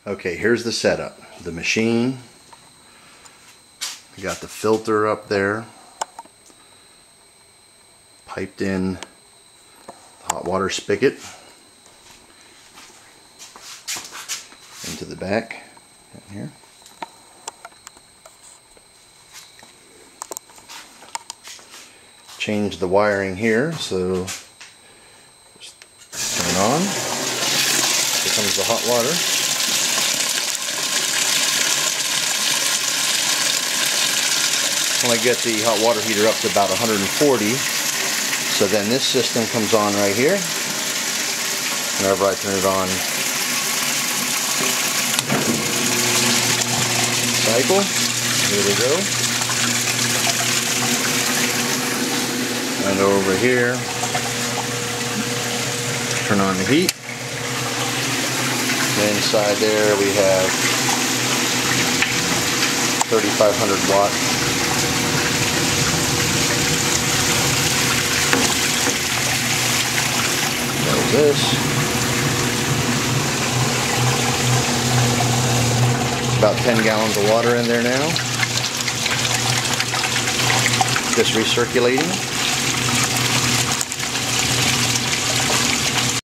Okay, here's the setup. The machine. We got the filter up there. Piped in hot water spigot into the back down here. Change the wiring here, so just turn it on. Here comes the hot water. When I get the hot water heater up to about 140, so then this system comes on right here. Whenever I turn it on, cycle, here we go. And over here, turn on the heat. And inside there we have 3,500 watt. There's this. About 10 gallons of water in there now. Just recirculating.